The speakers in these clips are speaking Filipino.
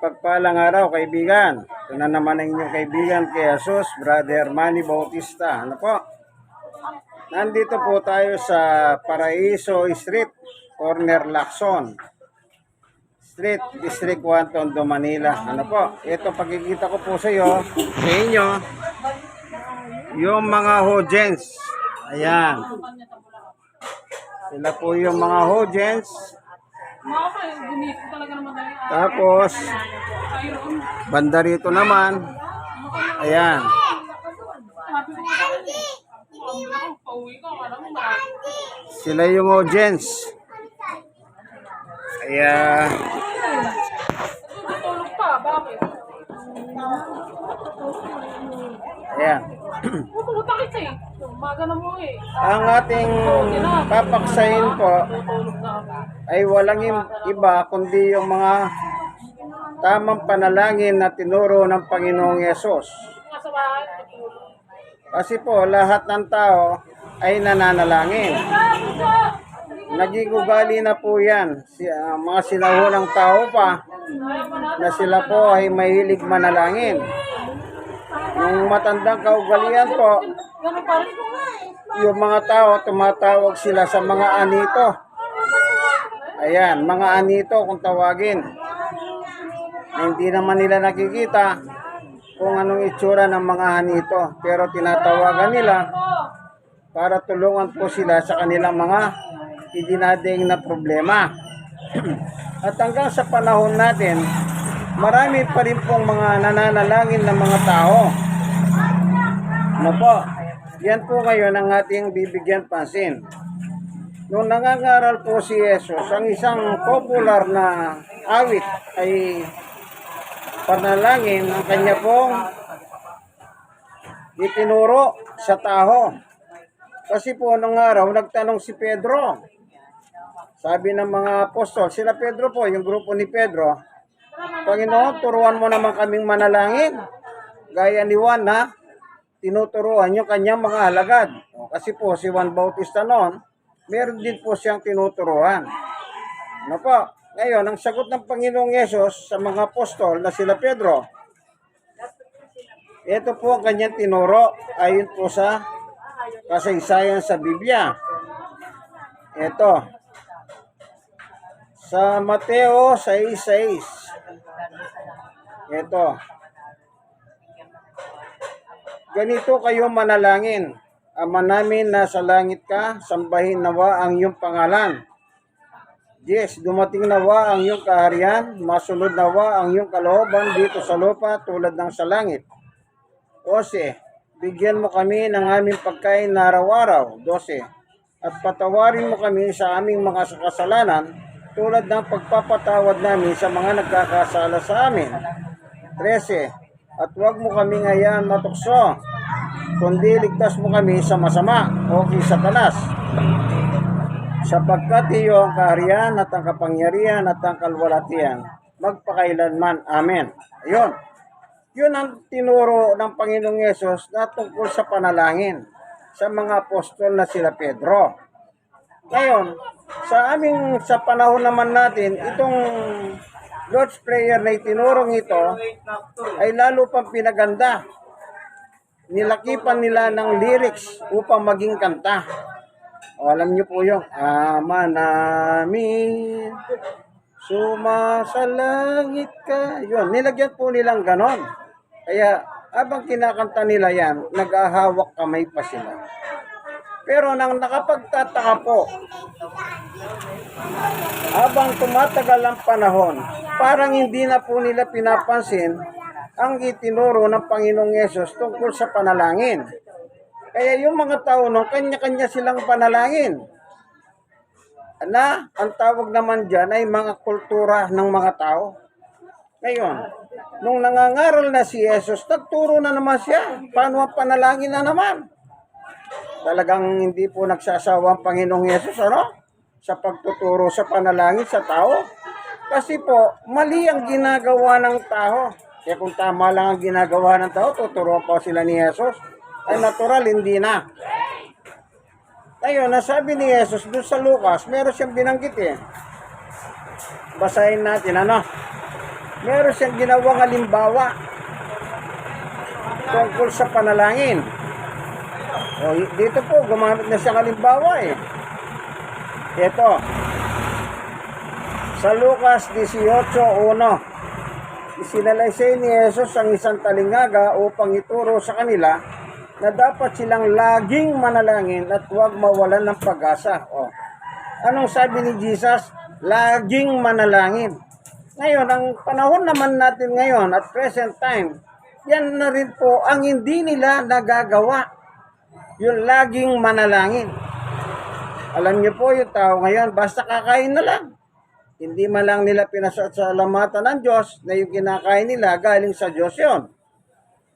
Pagpalang araw, kaibigan. Ito na naman ang inyong kaibigan kay Jesus, Brother Manny Bautista. Ano po? Nandito po tayo sa Paraiso Street, Corner Lacson Street, District 1, Tondo, Manila. Ano po? Ito, pagkikita ko po sa inyo, yung mga Hojens. Ayan. Sila po yung mga Hojens. Tapos banda rito naman, ayan, sila yung audience. Kaya ayan. Ang ating papaksayin po ay walang iba kundi yung mga tamang panalangin na tinuro ng Panginoong Yesus. Kasi po lahat ng tao ay nananalangin. Naging ugali na po yan. Mga sinahunang tao pa na sila po ay mahilig manalangin. Yung matandang kaugalian po, yung mga tao, tumatawag sila sa mga anito. Ayan, mga anito kung tawagin. Hindi naman nila nakikita kung anong itsura ng mga anito. Pero tinatawagan nila para tulungan po sila sa kanilang mga idinadaing na problema. At hanggang sa panahon natin, marami pa rin pong mga nananalangin ng mga tao. Ano po? Yan po ngayon ang ating bibigyan pansin. Nung nangangaral po si Jesus, ang isang popular na awit ay panalangin ang kanya pong itinuro sa tao. Kasi po nung araw, nagtanong si Pedro. Sabi ng mga apostol, sila Pedro po, yung grupo ni Pedro, Panginoon, turuan mo naman kaming manalangin. Gaya ni Juan na tinuturuan yung kanyang mga alagad. Kasi po si Juan Bautista noon, meron din po siyang tinuturuan. Ano po? Ngayon, ang sagot ng Panginoong Yesus sa mga apostol na sila Pedro, ito po ang kanyang tinuro ayon po sa kasaysayan sa Biblia. Ito, sa Mateo 6:6. Ito. Ganito kayo manalangin. Ama namin nasa langit ka, sambahin nawa ang iyong pangalan. 10. Dumating nawa ang iyong kaharian, masunod nawa ang iyong kalooban dito sa lupa tulad ng sa langit. 11. Bigyan mo kami ng aming pagkain na araw-araw. 12. At patawarin mo kami sa aming mga kasalanan tulad ng pagpapatawad namin sa mga nagkakasala sa amin. 13. At huwag mo kami ngayon matukso, kundi ligtas mo kami sa masama o sa Satanas. Sapagkat iyo ang kaharian at ang kapangyarihan at ang kalwalhatian, magpakailanman. Amen. Ayun. Yun ang tinuro ng Panginoong Yesus na tungkol sa panalangin sa mga apostol na sila Pedro. Ngayon, sa panahon naman natin, itong Lord's Prayer na itinurong ito ay lalo pang pinaganda. Nilakipan nila ng lyrics upang maging kanta. O, alam niyo po yung Ama namin, sumasalangit ka. Yun, nilagyan po nilang ganon. Kaya, habang kinakanta nila yan, nag-ahawak kamay pa sila. Pero nang nakapagtataka po, habang tumatagal ang panahon, parang hindi na po nila pinapansin ang itinuro ng Panginoong Yesus tungkol sa panalangin. Kaya yung mga tao nung kanya-kanya silang panalangin. Na, ang tawag naman dyan ay mga kultura ng mga tao. Ngayon, nung nangangaral na si Jesus, nagturo na naman siya. Paano ang panalangin na naman? Talagang hindi po nagsasawa ang Panginoong Yesus, sa pagtuturo sa panalangin sa tao. Kasi po, mali ang ginagawa ng tao. Kaya kung tama lang ang ginagawa ng tao, tuturuan pa sila ni Jesus. Ay natural, hindi na. Ngayon, nasabi ni Jesus doon sa Lucas, meron siyang binanggit basahin natin, meron siyang ginawang halimbawa tungkol sa panalangin. O, dito po, gumamit na siyang halimbawa eh. Ito, sa Lucas 18:1, isinalaysay ni Jesus ang isang talingaga upang ituro sa kanila na dapat silang laging manalangin at huwag mawalan ng pag-asa. O, anong sabi ni Jesus? Laging manalangin. Ngayon, ang panahon naman natin ngayon at present time, yan na rin po ang hindi nila nagagawa. Yung laging manalangin. Alam niyo po yung tao ngayon, basta kakain na lang. Hindi man lang nila pinasasalamatan ng Diyos na yung kinakain nila galing sa Diyos yun.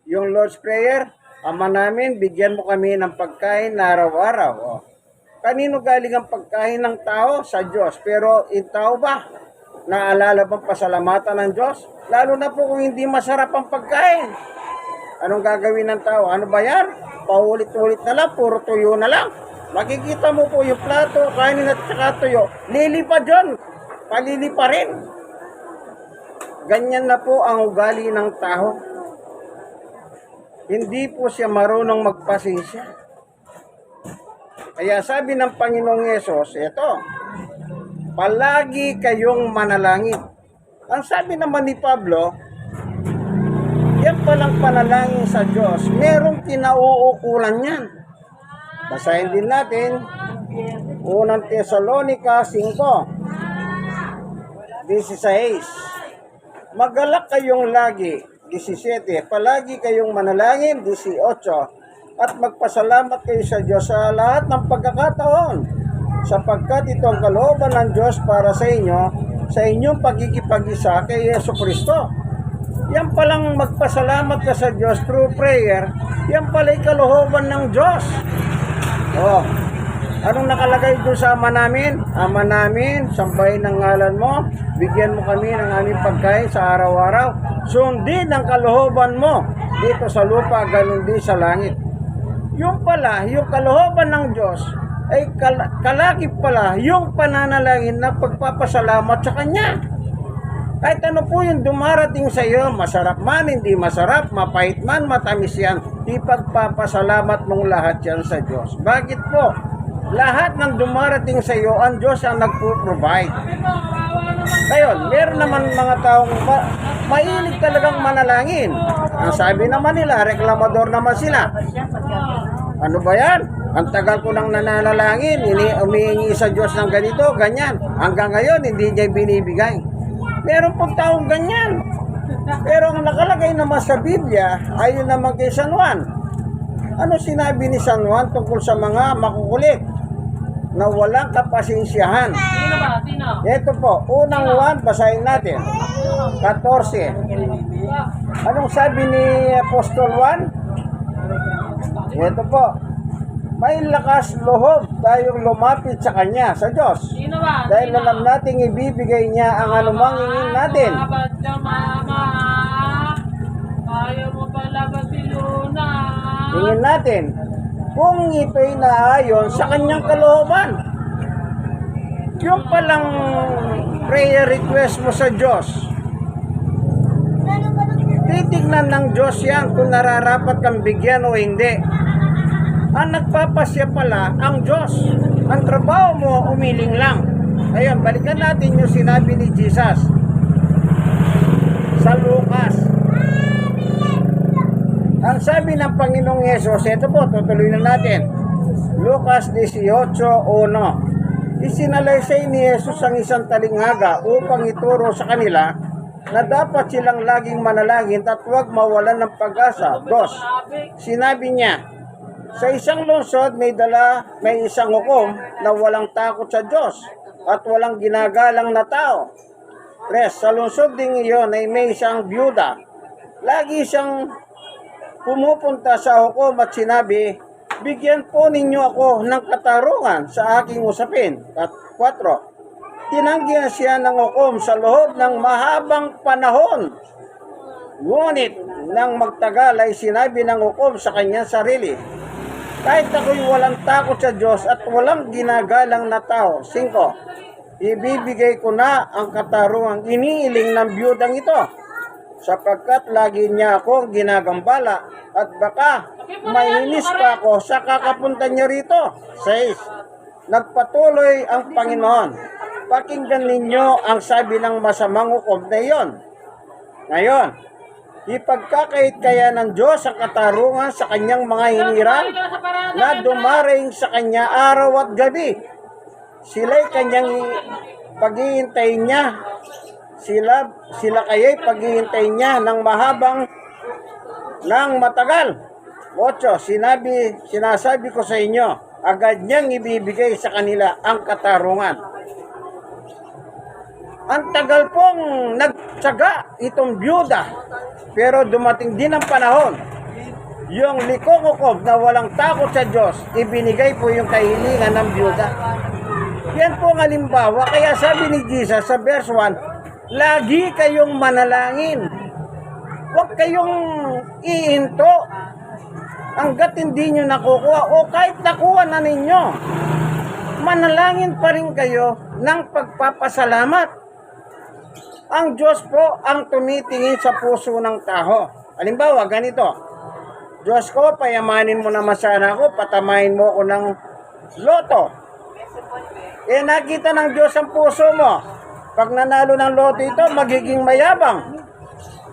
Yung Lord's Prayer, Ama namin, bigyan mo kami ng pagkain na araw-araw. O, kanino galing ang pagkain ng tao? Sa Diyos. Pero yung tao ba? Naalala bang pasalamatan ng Diyos? Lalo na po kung hindi masarap ang pagkain. Anong gagawin ng tao? Ano ba yan? Paulit-ulit na lang, puro tuyo na lang. Makikita mo po yung plato, kanin at saka tuyo. Lili pa dyan. Palili pa rin. Ganyan na po ang ugali ng tao. Hindi po siya marunong magpasensya. Kaya sabi ng Panginoong Yesus, ito, palagi kayong manalangin. Ang sabi naman ni Pablo, yan palang panalangin sa Diyos, merong kinauukulan yan. Basahin din natin, unang Tesalonica 5:16. Magalak kayong lagi. 17. Palagi kayong manalangin. 18. At magpasalamat kayo sa Diyos sa lahat ng pagkakataon, sapagkat ito ang kalooban ng Diyos para sa inyo, sa inyong pagkikipag-isa kay Jesucristo. Yan palang magpasalamat ka sa Diyos through prayer, yan pala'y kalooban ng Diyos. Oh, anong nakalagay doon sa Ama namin? Ama namin, sambahin ang ngalan mo, bigyan mo kami ng aming pagkain sa araw-araw. Sundin ang kalooban mo dito sa lupa, ganun din sa langit. Yung pala, yung kalooban ng Diyos ay kalakip pala yung pananalangin na pagpapasalamat sa Kanya. Kahit ano po yung dumarating sa iyo, masarap man, hindi masarap, mapait man, matamis yan, ipagpapasalamat mong lahat yan sa Diyos. Bakit po? Lahat ng dumarating sa iyo, ang Diyos ang nagpo-provide. Ngayon, meron naman mga taong mahilig talagang manalangin. Ang sabi naman nila, reklamador naman sila. Ano ba yan? Ang tagal ko nang nananalangin, umihingi sa Diyos ng ganito, ganyan. Hanggang ngayon, hindi niya binibigay. Meron pong taong ganyan. Pero ang nakalagay naman sa Biblia, ayon naman kay San Juan. Ano sinabi ni San Juan tungkol sa mga makukulit na walang kapasensyahan? Ito po, unang Juan, basahin natin. 14. Anong sabi ni Apostol Juan? Ito po, may lakas loob tayong lumapit sa Kanya, sa Diyos. Dahil alam nating ibibigay niya ang anumang hingin natin. Hingin natin kung ito'y naayon sa Kanyang kalooban. Yung palang prayer request mo sa Diyos, titignan ng Diyos yan kung nararapat kang bigyan o hindi. Ang nagpapasya pala ang Diyos. Ang trabaho mo, umiling lang. Ayun, balikan natin yung sinabi ni Jesus sa Lucas. Ang sabi ng Panginoong Yesus, ito po, tutuloy na natin. Lucas 18:1. Isinalaysay ni Jesus ang isang talinghaga upang ituro sa kanila na dapat silang laging manalangin at huwag mawalan ng pag-asa. 2. Sinabi niya, sa isang lungsod may isang hukom na walang takot sa Diyos at walang ginagalang na tao. 3. Sa lungsod ding iyon ay may isang byuda. Lagi siyang pumupunta sa hukom at sinabi, bigyan po ninyo ako ng katarungan sa aking usapin. At 4. Tinanggihan siya ng hukom sa loob ng mahabang panahon. Ngunit nang magtagal ay sinabi ng hukom sa kanyang sarili, kahit ako'y walang takot sa Diyos at walang ginagalang na tao. 5. ibibigay ko na ang katarungang iniiling ng biyudang ito, sapagkat lagi niya akong ginagambala at baka mainis pa ako sa kakapunta niya rito. 6. Nagpatuloy ang Panginoon, pakinggan ninyo ang sabi ng masamang hukom na iyon. Ngayon, ipagkakait kaya ng Diyos ang katarungan sa kanyang mga hinirang na dumaring sa kanya araw at gabi. Sila'y kanyang paghihintayin niya. Sila kaya'y paghihintayin niya ng matagal. 8. Sinasabi ko sa inyo, agad niyang ibibigay sa kanila ang katarungan. Ang tagal pong nagtsaga itong byuda, pero dumating din ang panahon, yung likong-ukob na walang takot sa Diyos, ibinigay po yung kahilingan ng byuda. Yan po ang halimbawa, kaya sabi ni Jesus sa verse 1, lagi kayong manalangin. Huwag kayong iinto hanggat hindi nyo nakukuha o kahit nakuha na ninyo. Manalangin pa rin kayo ng pagpapasalamat. Ang Diyos po ang tumitingin sa puso ng tao. Halimbawa, ganito. Diyos ko, payamanin mo naman sana ako, patamahin mo ako ng loto. Nakita ng Diyos ang puso mo. Pag nanalo ng loto ito, magiging mayabang.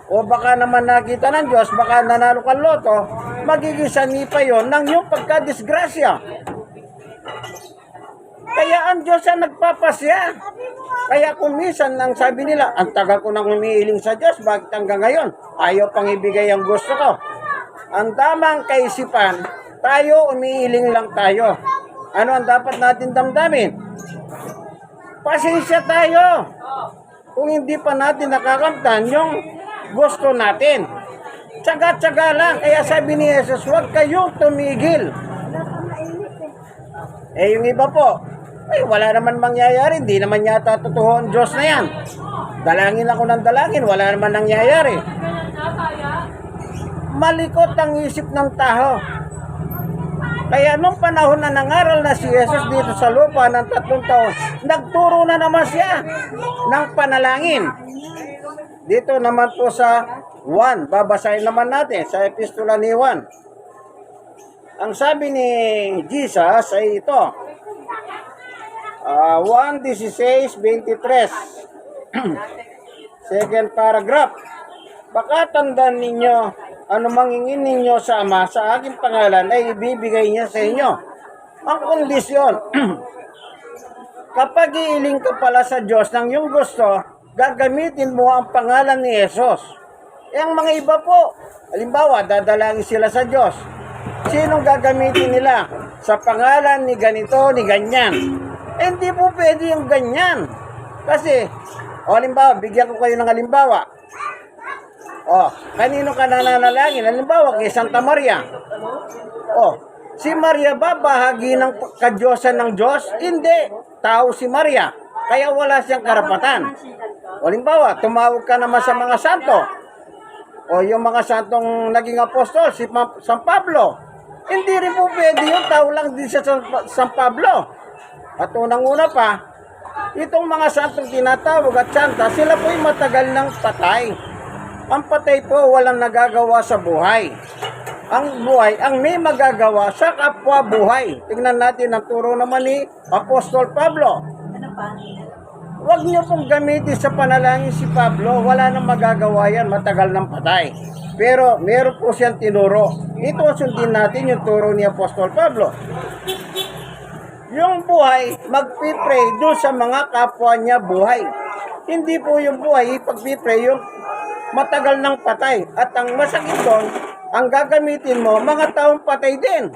O baka naman nakita ng Diyos, baka nanalo ka loto, magiging sanipa yon ng iyong pagkadisgrasya. Kaya ang Diyos ang nagpapasya. Kaya kung minsan ang sabi nila, ang tagal ko nang humihiling sa Diyos, bakit hanggang ngayon ayaw pang ibigay ang gusto ko? Ang tamang kaisipan, tayo umihiling lang tayo. Ano ang dapat natin damdamin? Pasensya tayo. Kung hindi pa natin nakakamtan yung gusto natin. Tsaga-tsaga lang. Kaya sabi ni Jesus, huwag kayong tumigil. Yung iba po, wala naman mangyayari. Hindi naman yata totoo ang Diyos na yan. Dalangin ako ng dalangin, wala naman nangyayari. Malikot ang isip ng tao. Kaya nung panahon na nangaral na si Jesus dito sa lupa ng 3 taon, nagturo na naman siya ng panalangin. Dito naman po sa 1, babasahin naman natin sa epistola ni Juan. Ang sabi ni Jesus ay ito, 1:16-23, second paragraph. Baka tandaan ninyo, ano mangingin ninyo sa Ama sa aking pangalan ay ibibigay niya sa inyo. Ang kondisyon, kapag iiling ka pala sa Diyos ng iyong gusto, gagamitin mo ang pangalan ni Jesus. Ang mga iba po, halimbawa, dadalangin sila sa Diyos. Sinong gagamitin nila? Sa pangalan ni ganito, ni ganyan. Hindi po pwede yung ganyan. Kasi, halimbawa, bigyan ko kayo ng halimbawa. Kanino ka nananalangin? Halimbawa, kay Santa Maria. Si Maria ba bahagi ng kadyosan ng Diyos? Hindi. Tao si Maria. Kaya wala siyang karapatan. Halimbawa, tumawag ka naman sa mga santo. Yung mga santong naging apostol, si San Pablo. Hindi rin po pwede yung tao lang din sa San Pablo. At unang-una pa, itong mga santong tinatawag at santa, sila po'y matagal ng patay. Ang patay po walang nagagawa sa buhay. Ang buhay ang may magagawa sa kapwa buhay. Tingnan natin ang turo naman ni Apostol Pablo. Huwag niyo pong gamitin sa panalangin si Pablo, wala nang magagawa yan, matagal ng patay. Pero meron po siyang tinuro. Ito sundin natin yung turo ni Apostol Pablo. Yung buhay, magpipray doon sa mga kapwa niya buhay. Hindi po yung buhay, ipagpipray yung matagal ng patay. At ang masakit doon, ang gagamitin mo, mga taong patay din.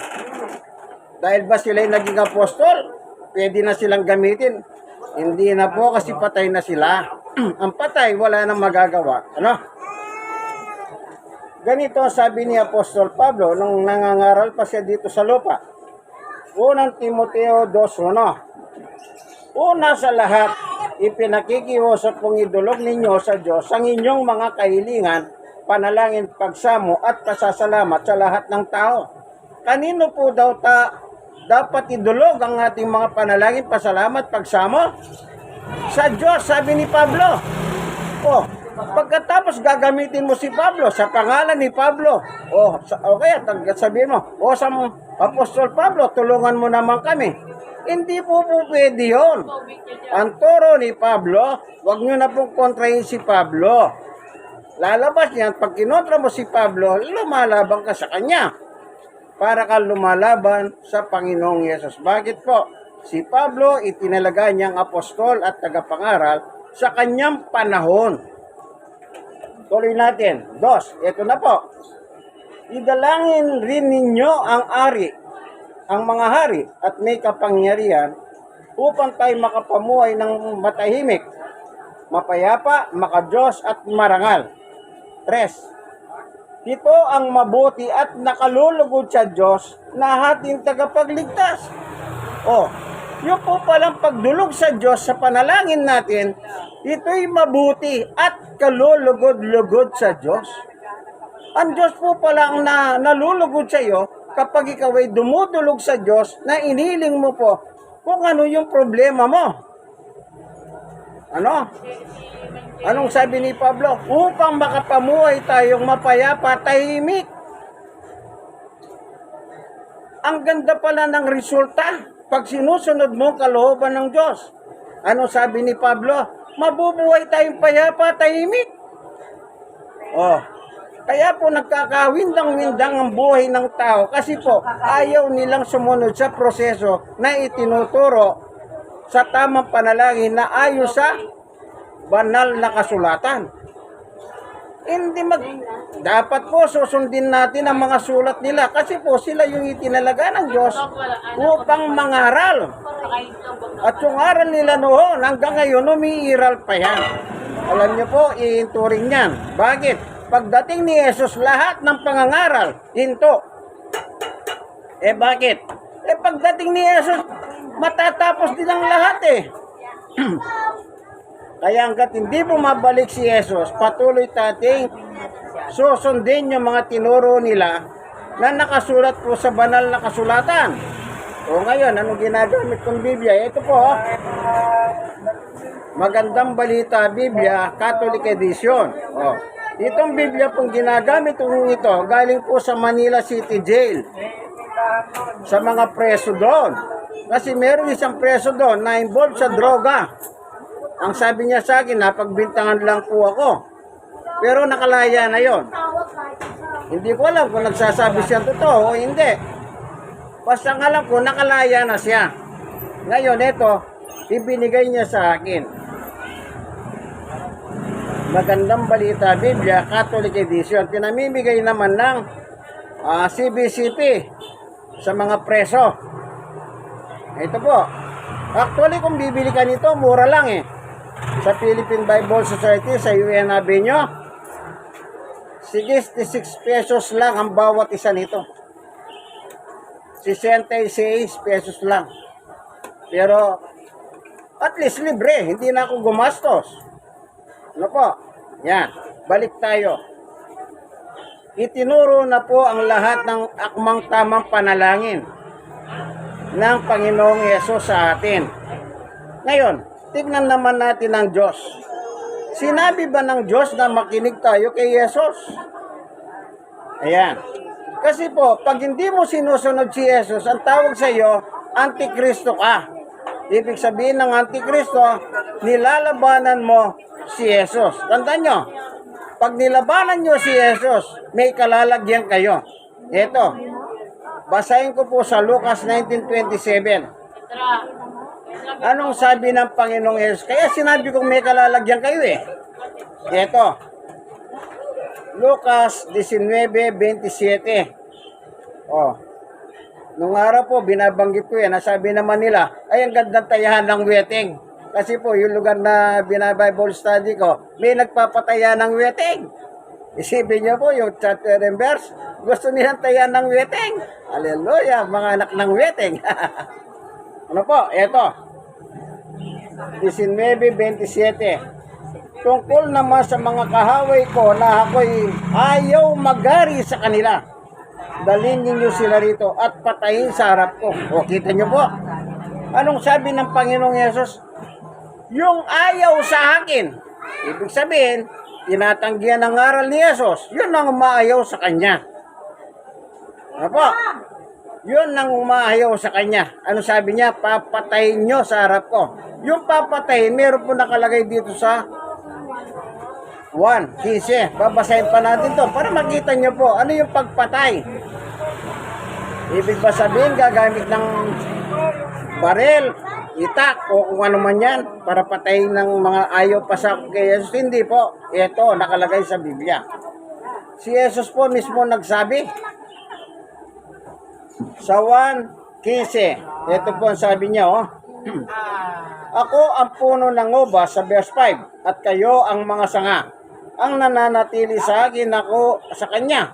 Dahil ba sila'y naging apostol, pwede na silang gamitin. Hindi na po kasi patay na sila. Ang patay, wala nang magagawa. Ganito sabi ni Apostol Pablo nung nangangaral pa siya dito sa lupa. Unang Timoteo 2:1. Una sa lahat, ipinakikiusap kong idulog ninyo sa Diyos ang inyong mga kahilingan, panalangin, pagsamo at pasasalamat sa lahat ng tao. Kanino po daw dapat idulog ang ating mga panalangin, pasalamat, pagsamo? sa Diyos, sabi ni Pablo. Oh, pagkatapos gagamitin mo si Pablo sa pangalan ni Pablo. Okay, sabihin mo, sa Apostol Pablo, tulungan mo naman kami. Hindi po pwede yun. Ang turo ni Pablo, wag nyo na pong kontrahin si Pablo. Lalabas niyan, pag kinontra mo si Pablo, lumalaban ka sa kanya. Para kang lumalaban sa Panginoong Yesus. Bakit po? Si Pablo, itinalaga niyang apostol at tagapangaral sa kanyang panahon. Tuloy natin. 2, ito na po. Idalangin rin ninyo ang mga hari at may kapangyarihan upang tayo makapamuhay ng matahimik, mapayapa, makadiyos at marangal. 3. Ito ang mabuti at nakalulugod sa Diyos na ating tagapagligtas. Yung po palang pagdulog sa Diyos sa panalangin natin, ito'y mabuti at kalulugod-lugod sa Diyos. Ang Diyos po pala ang nalulugod sa iyo kapag ikaw ay dumudulog sa Diyos na iniling mo po kung ano yung problema mo. Ano? Anong sabi ni Pablo? Upang makapamuhay tayong mapayapa, tahimik. Ang ganda pala ng resulta pag sinusunod mo kalooban ng Diyos. Ano sabi ni Pablo? Mabubuhay tayong payapa, tahimik. Kaya po nagkakawindang-windang ang buhay ng tao kasi po ayaw nilang sumunod sa proseso na itinuturo sa tamang panalangin na ayon sa banal na kasulatan. Dapat po susundin natin ang mga sulat nila kasi po sila yung itinalaga ng Diyos upang mangaral. At yung aral nila noon hanggang ngayon umiiral pa yan. Alam niyo po, iinturing yan. Bakit? Pagdating ni Jesus, lahat ng pangangaral, hinto. Bakit? Pagdating ni Jesus, matatapos din ang lahat Kaya hanggat hindi bumabalik si Jesus, patuloy tating susundin yung mga tinuro nila na nakasulat po sa banal na kasulatan. Ngayon, anong ginagamit kong Biblia? Ito po, Magandang Balita Biblia, Catholic Edition. Itong Biblia pong ginagamit kong ito, galing po sa Manila City Jail. Sa mga preso doon. Kasi meron isang preso doon na involved sa droga. Ang sabi niya sa akin, napagbintangan lang po ako. Pero nakalaya na yon. Hindi ko alam kung nagsasabi siya totoo o hindi. Basta nga alam ko, nakalaya na siya. Ngayon, ito, ibinigay niya sa akin. Magandang Balita Biblia, Catholic Edition. Pinamimigay naman ng CBCP sa mga preso. Ito po. Actually, kung bibili ka nito, mura lang sa Philippine Bible Society sa UN Avenue, 66 pesos lang ang bawat isa nito. 66 pesos lang. Pero at least libre, hindi na ako gumastos. Ano po? Yan, balik tayo. Itinuro na po ang lahat ng akmang tamang panalangin ng Panginoong Yesus sa atin. Ngayon, tignan naman natin ang Diyos. Sinabi ba ng Diyos na makinig tayo kay Yesus? Ayan. Kasi po, pag hindi mo sinusunod si Yesus, ang tawag sa iyo, Antikristo ka. Ibig sabihin ng Antikristo, nilalabanan mo si Yesus. Tandaan nyo, pag nilabanan nyo si Yesus, may kalalagyan kayo. Ito, basahin ko po sa Lucas 19:27. Anong sabi ng Panginoong Yesus? Kaya sinabi kong may kalalagyan kayo Ito, Lucas 19:27. Nung araw po, binabanggit ko yan. Nasabi naman nila, ay ang gandang tayahan ng wedding. Kasi po, yung lugar na binabible study ko, may nagpapataya ng wedding. Isipin nyo po, yung chapter and verse, gusto nilang tayahan ng wedding. Hallelujah, mga anak ng wedding. Ano po? Ito. 19:27. Tungkol naman sa mga kahaway ko na ako'y ayaw magari sa kanila. Dalhin ninyo sila rito at patayin sa harap ko. Kita nyo po. Anong sabi ng Panginoong Yesus? Yung ayaw sa akin, ibig sabihin, tinatanggihan ng aral ni Jesus, yun ang umaayaw sa kanya. Ano po? Yun ang umaayaw sa kanya. Ano sabi niya? Papatayin nyo sa harap ko. Yung papatayin, meron po nakalagay dito sa 1:15. Babasahin pa natin to para makita nyo po ano yung pagpatay. Ibig ba sabihin gagamit ng barel, itak o kung ano man yan para patayin ng mga ayaw pa sa kay Jesus? Hindi po. Ito nakalagay sa Biblia. Si Jesus po mismo nagsabi sa 1:15. Ito po ang sabi niya, oh. Ako ang puno ng ubas sa verse 5 at kayo ang mga sanga. Ang nananatili sa akin, ako sa kanya.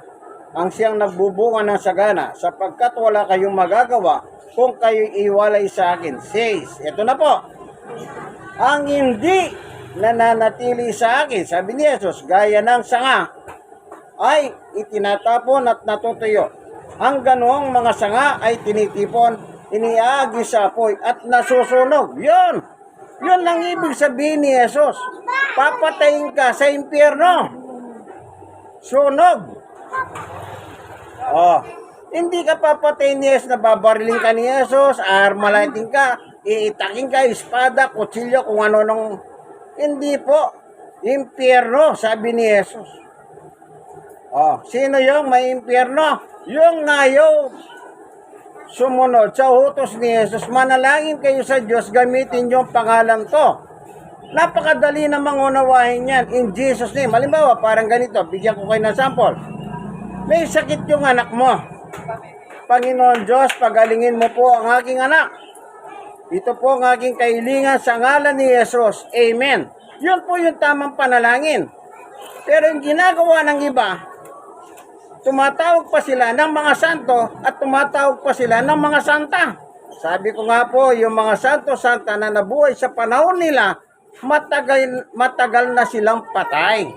Ang siyang nagbubunga ng sagana, sapagkat wala kayong magagawa kung kayo iwalay sa akin. Says, ito na po. Ang hindi nananatili sa akin, sabi ni Jesus, gaya ng sanga, ay itinatapon at natutuyo. Ang ganoong mga sanga ay tinitipon, iniagi sa apoy at nasusunog. Yun! Yun ang ibig sabihin ni Jesus. Papatayin ka sa impyerno. Sunog. Oh, hindi ka papatayin ni Jesus na babariling ka ni Jesus, armalating ka, iitakin ka, espada, kutsilyo, kung ano nung... Hindi po. Impyerno, sabi ni Jesus. Oh, sino yung may impyerno? Yung ngayon sumunod sa utos ni Jesus. Manalangin kayo sa Diyos, gamitin yung pangalan ko. Napakadali na mangunawahin yan in Jesus name. Halimbawa, parang ganito, bigyan ko kayo ng sample. May sakit yung anak mo. Panginoon Diyos, pagalingin mo po ang aking anak. Ito po ang aking kahilingan sa ngalan ni Jesus. Amen. Yun po yung tamang panalangin. Pero yung ginagawa ng iba, tumatawag pa sila ng mga santo at tumatawag pa sila ng mga santa. Sabi ko nga po, yung mga santo-santa na nabuhay sa panahon nila, matagal na silang patay.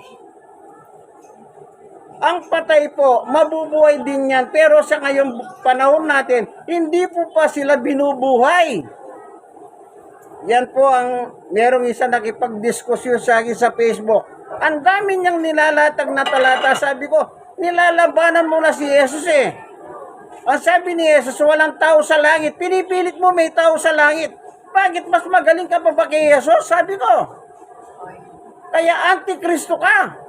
Ang patay po, mabubuhay din yan. Pero sa ngayong panahon natin, hindi po pa sila binubuhay. Yan po ang merong isa nakipagdiskusyon sa akin sa Facebook. Ang dami niyang nilalatag na talata. Sabi ko, nilalabanan mo na si Jesus eh. Ang sabi ni Jesus, walang tao sa langit. Pinipilit mo may tao sa langit. Bakit mas magaling ka pa ba kay Jesus? Sabi ko. Kaya antikristo ka.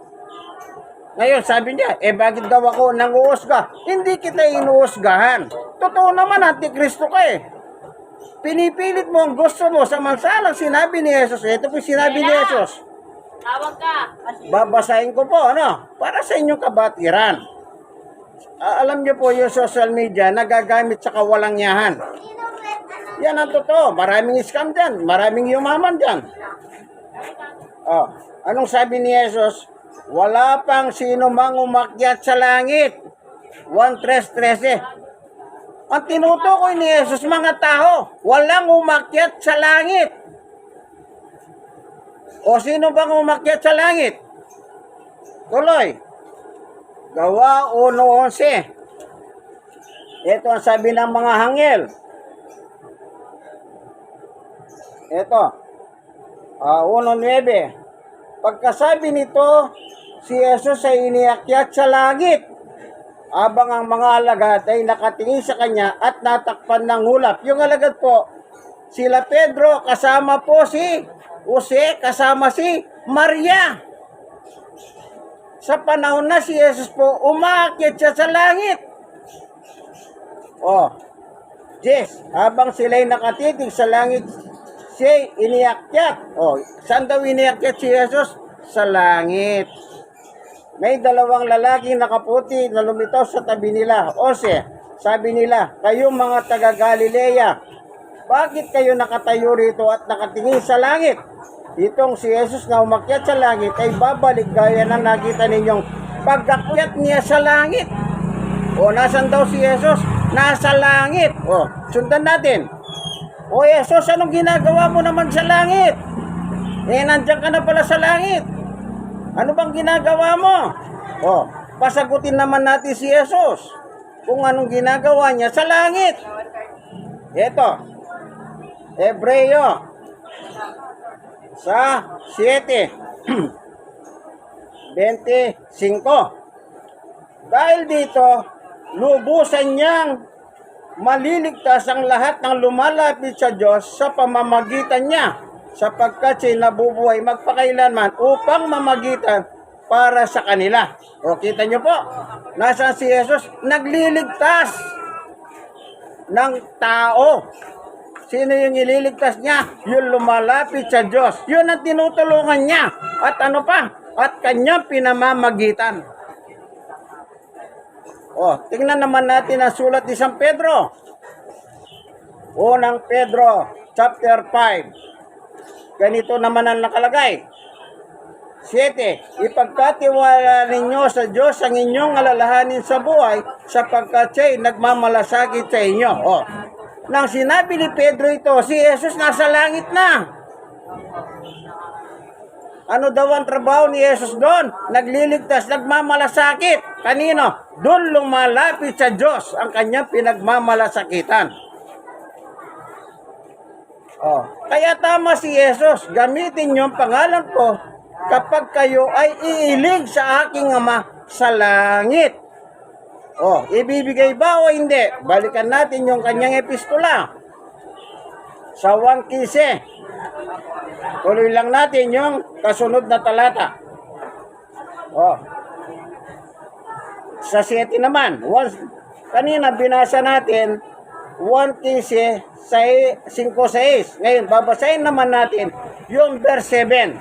Ngayon, sabi niya, bakit daw ako nanguusga? Hindi kita inuusgahan. Totoo naman, antikristo ka eh. Pinipilit mo ang gusto mo. Samansalang sinabi ni Jesus. Ito po sinabi ni Jesus. Tawag ka. Babasahin ko po, ano? Para sa inyong kabatiran. Alam niyo po yung social media nagagamit sa kawalangyahan. Yan ang totoo. Maraming scam dyan. Maraming yumaman dyan. Oh, anong sabi ni Jesus? Wala pang sino mang umakyat sa langit. 1:13. Ang tinutukoy ni Jesus, mga tao, walang umakyat sa langit. O sino bang umakyat sa langit? Tuloy. Gawa 1:11. Ito ang sabi ng mga anghel. Ito. 1:9. Pagkasabi nito, si Jesus ay iniakyat sa langit. Habang ang mga alagad ay nakatingin sa kanya at natakpan ng hulap. Yung alagad po, sila Pedro, kasama po si Jose, kasama si Maria. Sa panahon na si Jesus po, umaakyat siya sa langit. Oh, yes, habang sila'y nakatitig sa langit, siya iniakyat. Oh, saan daw iniakyat si Jesus? Sa langit. May dalawang lalaking nakaputi na lumitaw sa tabi nila. Ose, sabi nila, kayong mga taga Galilea, bakit kayo nakatayo rito at nakatingin sa langit? Itong si Jesus na umakyat sa langit ay babalik gaya ng nakita ninyong pag-akyat niya sa langit. O, nasan daw si Jesus? Nasa langit. O, sundan natin. O, Jesus, anong ginagawa mo naman sa langit? Nandiyan ka na pala sa langit. Ano bang ginagawa mo? O, pasagutin naman natin si Jesus kung anong ginagawa niya sa langit. Ito, Hebreo sa 7:25. Dahil dito, lubusan niyang maliligtas ang lahat ng lumalapit sa Diyos sa pamamagitan niya, sapagkat siya'y nabubuhay magpakailanman upang mamagitan para sa kanila. O kita niyo po, nasaan si Jesus? Nagliligtas ng tao. Sino yung ililigtas niya? Yung lumalapit sa Diyos. Yun ang tinutulungan niya. At ano pa? At kanyang pinamamagitan. Tingnan naman natin ang sulat ni San Pedro. Unang Pedro, chapter 5. Ganito naman ang nakalagay. 7. Ipagkatiwala ninyo sa Diyos ang inyong alalahanin sa buhay, sapagkat siya'y nagmamalasakit sa inyo. Nang sinabi ni Pedro ito, si Jesus nasa langit na. Ano daw ang trabaho ni Jesus doon? Nagliligtas, nagmamalasakit. Kanino? Doon lumalapit sa Diyos ang kanyang pinagmamalasakitan. Kaya tama si Jesus, gamitin niyo ang pangalan ko kapag kayo ay iilig sa aking Ama sa langit. Ibibigay ba o hindi? Balikan natin yung kanyang epistola sa 1:15. Tuloy lang natin yung kasunod na talata. Sa 7 naman, kanina binasa natin 1:15 sa 5:6. Ngayon, babasahin naman natin yung verse 7.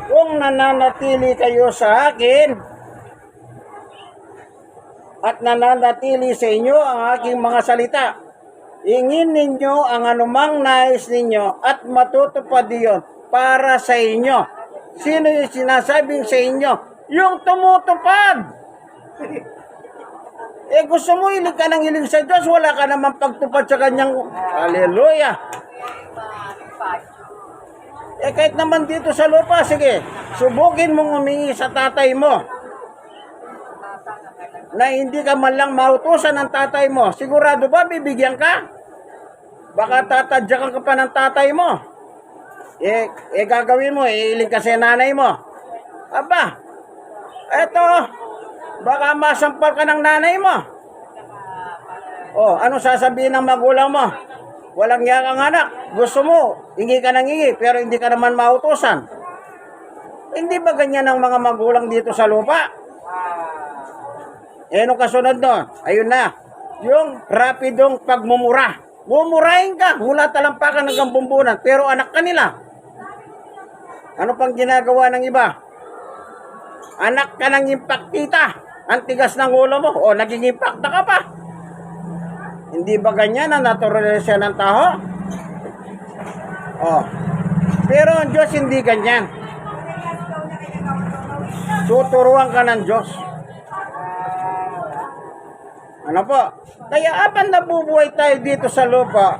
Kung nananatili kayo sa akin, at nananatili sa inyo ang aking mga salita, ingin ninyo ang anumang nais ninyo at matutupad iyon para sa inyo. Sino yung sinasabing sa inyo? Yung tumutupad. Gusto mo ilig ka ng ilig sa Diyos, wala ka naman pagtupad sa kanyang, hallelujah. Kahit naman dito sa lupa, sige, subukin mong humingi sa tatay mo na hindi ka man lang mautusan ng tatay mo, sigurado ba bibigyan ka? Baka tatadyakan ka pa ng tatay mo. Gagawin mo, iiling ka sa nanay mo. Aba, eto, baka masampal ka ng nanay mo. Ano sasabihin ng magulang mo? Walang yakang anak. Gusto mo, hingi ka ng hingi, pero hindi ka naman mautusan. Hindi ba ganyan ang mga magulang dito sa lupa? Anong kasunod doon? Ayun na. Yung rapidong pagmumura. Mumurahin ka mula talampakan hanggang bumbunan, pero anak ka nila. Ano pang ginagawa ng iba? Anak ka ng impaktita. Ang tigas ng ulo mo. Naging impakta ka pa. Hindi ba ganyan ang naturalisya ng tao? Pero ang Diyos hindi ganyan. Tuturuan ka ng Diyos. Ano po? Kaya apan nabubuhay tayo dito sa lupa,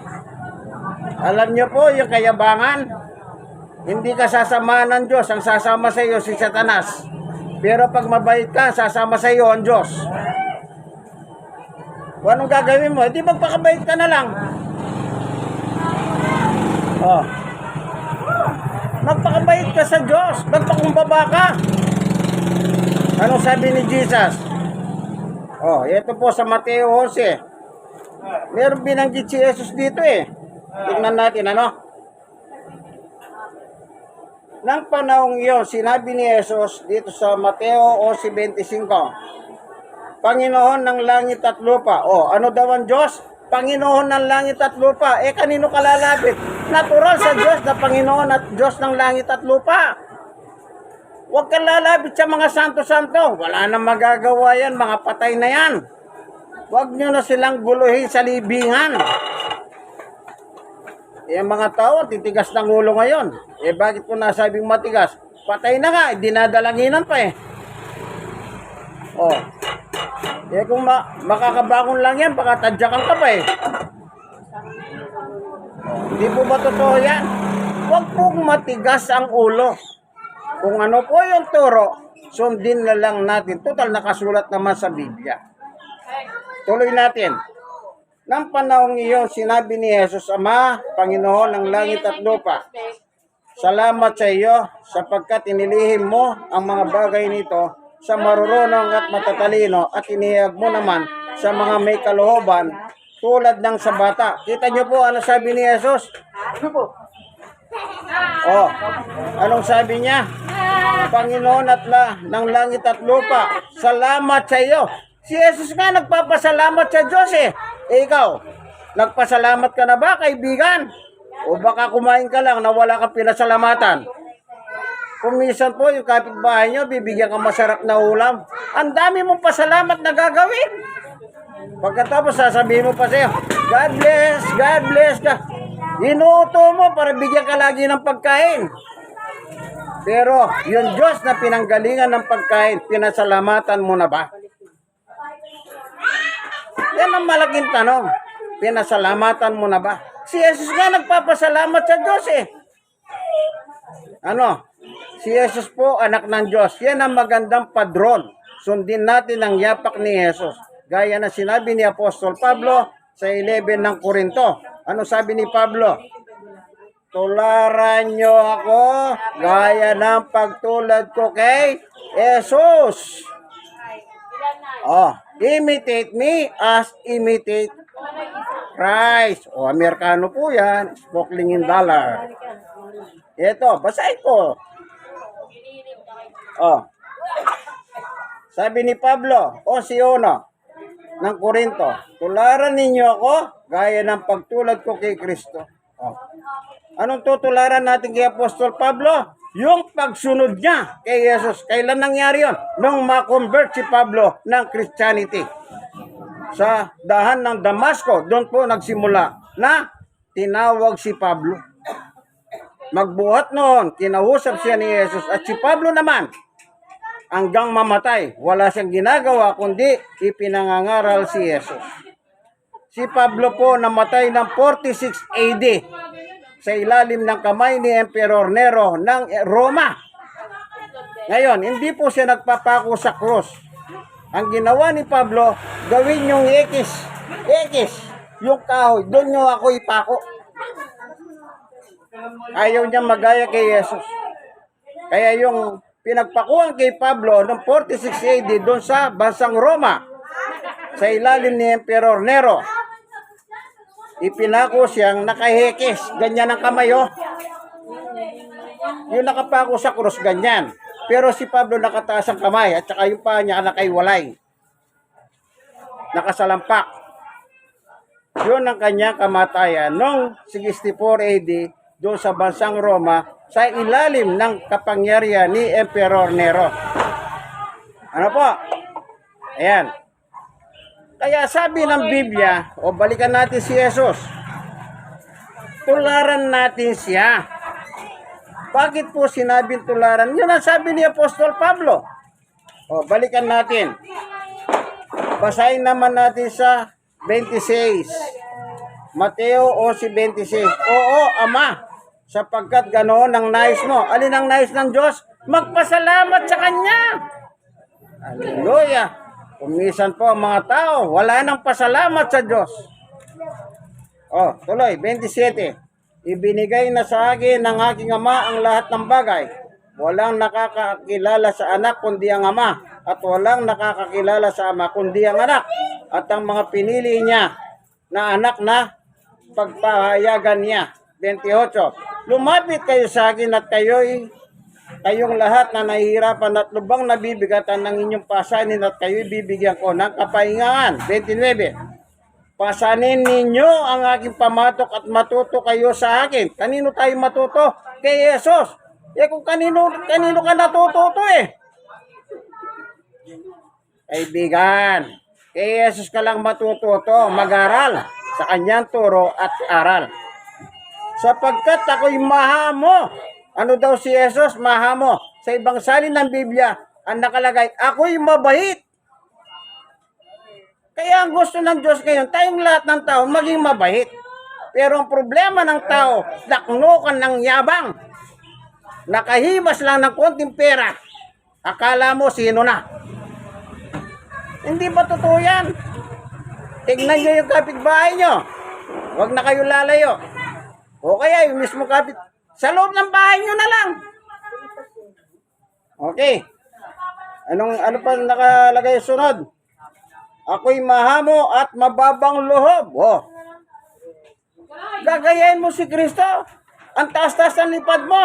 alam niyo po yung kayabangan, hindi ka sasamahan ng Diyos, ang sasama sa iyo si Satanas. Pero pag mabait ka, sasama sa iyo ang Diyos. Anong gagawin mo? Hindi magpakabait ka na lang. Magpakabait ka sa Diyos, magpakumbaba ka. Anong sabi ni Jesus? Ito po sa Mateo 11. Meron binanggit si Jesus dito Tingnan natin Nang panahong iyon, sinabi ni Jesus dito sa Mateo 11:25. Panginoon ng langit at lupa. Ano daw ang Diyos? Panginoon ng langit at lupa. Kanino ka lalapit? Natural sa Diyos na Panginoon at Diyos ng langit at lupa. Huwag kang lalapit sa mga santo-santo. Wala nang magagawa yan, mga patay na yan. Huwag nyo na silang guluhin sa libingan. Mga tao, titigas ng ulo ngayon. Bakit ko nasabing matigas? Patay na nga, dinadalanginan pa kung makakabangon lang yan, baka tadyakan ka pa Hindi po ba totoo yan? Huwag pong matigas ang ulo. Kung ano po yung turo, sundin na lang natin. Total, nakasulat naman sa Biblia. Tuloy natin. Nang panahong iyon, sinabi ni Jesus, Ama, Panginoon ng langit at lupa, Salamat sa iyo sapagkat inilihim mo ang mga bagay nito sa marurunong at matatalino at inihag mo naman sa mga may kalooban tulad ng sa bata. Kita niyo po ano sabi ni Jesus? Oh, anong sabi niya? Panginoon at ng langit at lupa, salamat sa iyo. Si Jesus nga nagpapasalamat sa Diyos eh. Ikaw, nagpasalamat ka na ba, kaibigan? O baka kumain ka lang na wala kang pinasalamatan? Kung minsan po yung kapitbahay nyo, bibigyan ka masarap na ulam. Ang dami mong pasalamat na gagawin. Pagkatapos sasabihin mo pa sa'yo, God bless ka. Inuuto mo para bigyan ka lagi ng pagkain. Pero yung Diyos na pinanggalingan ng pagkain, pinasalamatan mo na ba? Yan ang malaking tanong. Pinasalamatan mo na ba? Si Jesus nga nagpapasalamat sa Diyos eh. Ano? Si Jesus po, anak ng Diyos. Yan ang magandang padron. Sundin natin ang yapak ni Jesus. Gaya na sinabi ni Apostol Pablo sa 11 ng Korinto. Ano sabi ni Pablo? Tularan nyo ako gaya ng pagtulad ko kay Jesus. Oh, imitate me as imitate Christ. O, Amerikano po yan. Sparkling in dollar. Ito, basahin ko. Oh. Sabi ni Pablo, o si Ono, ng Korinto, tularan ninyo ako gaya ng pagtulad ko kay Kristo. Oh. Anong tutularan natin kay Apostol Pablo? Yung pagsunod niya kay Jesus. Kailan nangyari yon? Nung ma-convert si Pablo ng Christianity. Sa dahan ng Damasco, doon po nagsimula na tinawag si Pablo. Magbuhat noon, kinausap siya ni Jesus. At si Pablo naman, hanggang mamatay, wala siyang ginagawa kundi ipinangangaral si Jesus. Si Pablo po namatay ng 46 AD sa ilalim ng kamay ni Emperor Nero ng Roma. Ngayon, hindi po siya nagpapako sa krus. Ang ginawa ni Pablo, gawin yung X, yung kahoy, doon nyo ako ipako. Ayaw niya magaya kay Jesus. Kaya yung pinagpakuhan kay Pablo noong 46 AD doon sa bansang Roma, sa ilalim ni Emperor Nero, ipinako siyang nakahekes, ganyan ang kamay, oh. Yung nakapako sa krus, ganyan. Pero si Pablo nakataas ang kamay at saka yung paa niya nakaiwalay. Nakasalampak. Yun ang kanyang kamatayan noong 64 AD doon sa bansang Roma sa ilalim ng kapangyarihan ni Emperor Nero. Ano po? Ayan. Kaya sabi ng Biblia, o balikan natin si Jesus, tularan natin siya. Bakit po sinabing tularan? Yun ang sabi ni Apostol Pablo. O, balikan natin. Basahin naman natin sa 26. Mateo 11:26. Oo, Ama, sapagkat ganoon ang nais mo. Alin ang nais ng Diyos? Magpasalamat sa Kanya. Hallelujah. Kumisan po ang mga tao, wala nang pasalamat sa Diyos. O, tuloy, 27. Ibinigay na sa akin ng aking Ama ang lahat ng bagay. Walang nakakakilala sa anak kundi ang Ama, at walang nakakakilala sa Ama kundi ang anak, at ang mga pinili niya na anak na pagpahayagan niya. 28. Lumapit kayo sa akin at kayong lahat na nahihirapan at lubang nabibigatan ng inyong pasanin at kayo'y bibigyan ko ng kapahingaan. 29. Pasanin ninyo ang aking pamatok at matuto kayo sa akin. Kanino tayo matuto? Kay Jesus. Kung kanino ka natututo eh. Kaibigan, kay Jesus ka lang matututo, mag-aral sa kanyang turo at aral. Sapagkat ako'y mahamo. Ano daw si Jesus? Mahamo. Sa ibang salin ng Biblia, ang nakalagay, ako'y mabait. Kaya ang gusto ng Diyos ngayon, tayong lahat ng tao maging mabait. Pero ang problema ng tao, daknukan ng yabang. Nakahimas lang ng konting pera. Akala mo sino na. Hindi ba totoo yan? Tignan nyo yung kapitbahay nyo. Huwag na kayo lalayo. O kaya yung mismo Sa loob ng bahay nyo na lang. Okay. Ano pa nakalagay sunod? Ako'y mahamo at mababang loob. Oh. Gagayain mo si Kristo. Ang taas-taas ng lipad mo.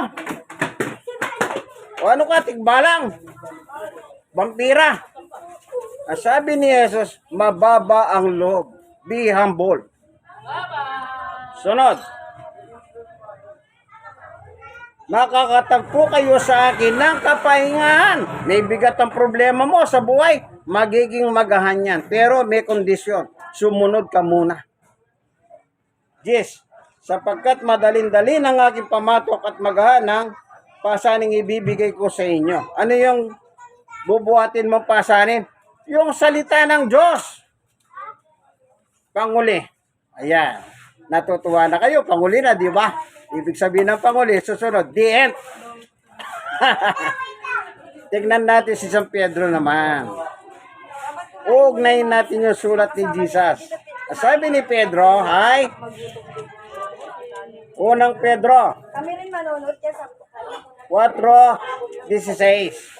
O ano ka, tigbalang? Vampira. Ang sabi ni Jesus, mababa ang loob. Be humble. Sunod. Makakatagpo kayo sa akin ng kapahingahan. May bigat ang problema mo sa buhay, magiging magahan yan. Pero may kondisyon, sumunod ka muna. Yes, sapagkat madalin-dalin ang aking pamatok at magahan ng pasaning ibibigay ko sa inyo. Ano yung bubuhatin mong pasanin? Yung salita ng Diyos. Panguli. Ayan. Natutuwa na kayo. Panguli na, di ba? Ibig sabihin ng panguli, susunod, the end. Tignan natin si San Pedro naman. Ugnayin natin yung sulat ni Jesus. Sabi ni Pedro, ay, unang Pedro, Kami rin manonood yan sa 4:16.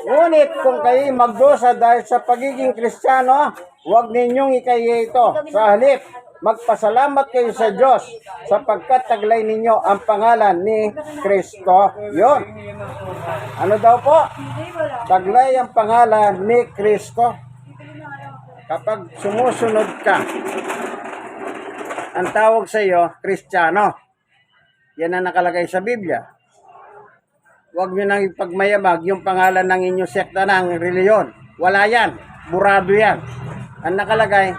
Ngunit kung kayo magdusa dahil sa pagiging Kristiyano, huwag ninyong ikaya ito. Sa halip, magpasalamat kayo sa Diyos sapagkat taglay ninyo ang pangalan ni Kristo. Yun. Ano daw po? Taglay ang pangalan ni Kristo. Kapag sumusunod ka, ang tawag sa iyo, Kristiyano. Yan ang nakalagay sa Biblia. Huwag nyo nang ipagmayamag yung pangalan ng inyong sekta ng reliyon. Wala yan. Burado yan. Ang nakalagay,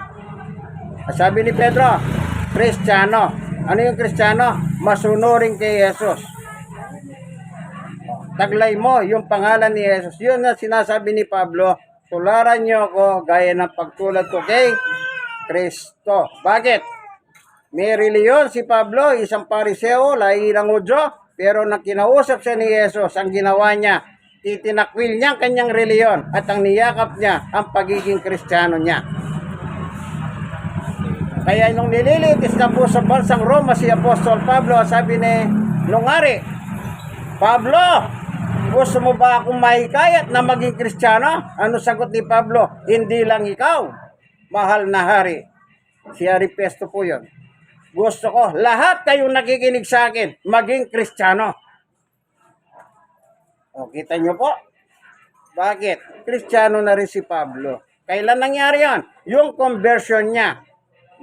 sabi ni Pedro, Kristiyano. Ano yung Kristiyano? Masunurin kay Jesus. Taglay mo yung pangalan ni Jesus. Yun na sinasabi ni Pablo, tularan nyo ako gaya ng pagtulad ko kay Kristo. Bakit? May reliyon si Pablo, isang pariseo, lahi ng Hudyo, pero nang kinausap siya ni Jesus, ang ginawa niya, itinakwil niya ang kanyang reliyon at ang niyakap niya ang pagiging Kristiyano niya. Kaya nung nililitis na po sa bansang Roma si Apostol Pablo, sabi ni Nungari, Pablo, gusto mo ba akong mahikayat na maging Kristiyano? Ano sagot ni Pablo? Hindi lang ikaw, mahal na hari. Si Hari Festo po yun. Gusto ko, lahat kayong nakikinig sa akin, maging Kristiyano. O, kita nyo po? Bakit? Kristiyano na rin si Pablo. Kailan nangyari yan? Yung conversion niya.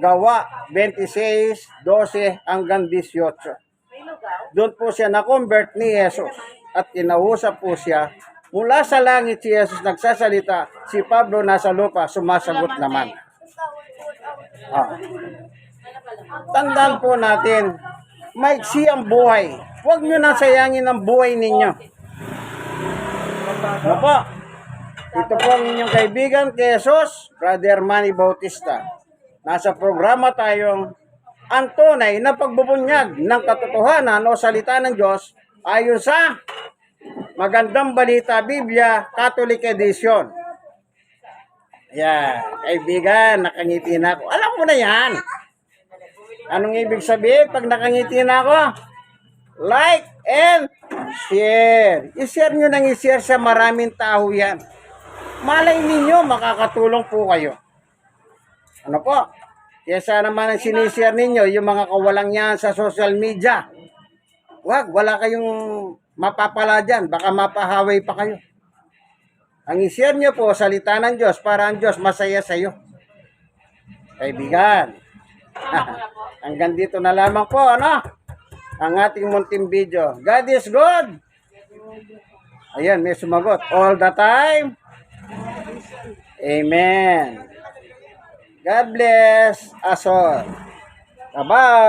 Gawa 26:12 hanggang 18. Doon po siya na-convert ni Jesus. At inausap po siya. Mula sa langit si Jesus nagsasalita. Si Pablo nasa lupa, sumasagot naman. Tandaan po natin, maiksi ang buhay. Huwag nyo nang sayangin ang buhay ninyo. Ano po? Ito po ang inyong kaibigan kay Jesus, Brother Manny Bautista. Nasa programa tayong ang tunay na pagbubunyag ng katotohanan o salita ng Diyos ayon sa Magandang Balita Biblia, Catholic Edition. Yan, kaibigan, nakangiti na ako. Alam mo na yan. Anong ibig sabihin pag nakangiti na ako? Like and share. I-share nyo nang i-share sa maraming tao yan. Malay ninyo, makakatulong po kayo. Ano po? Kesa naman ang sinishare ninyo, yung mga kawalang yan sa social media. Wala kayong mapapala dyan. Baka mapahaway pa kayo. Ang i-share nyo po, salita ng Diyos, para ang Diyos masaya sa iyo. Kaibigan. Hanggang dito na lamang po, ano? Ang ating munting video. God is good. Ayan, may sumagot. All the time. Amen. God bless us all. Bye-bye.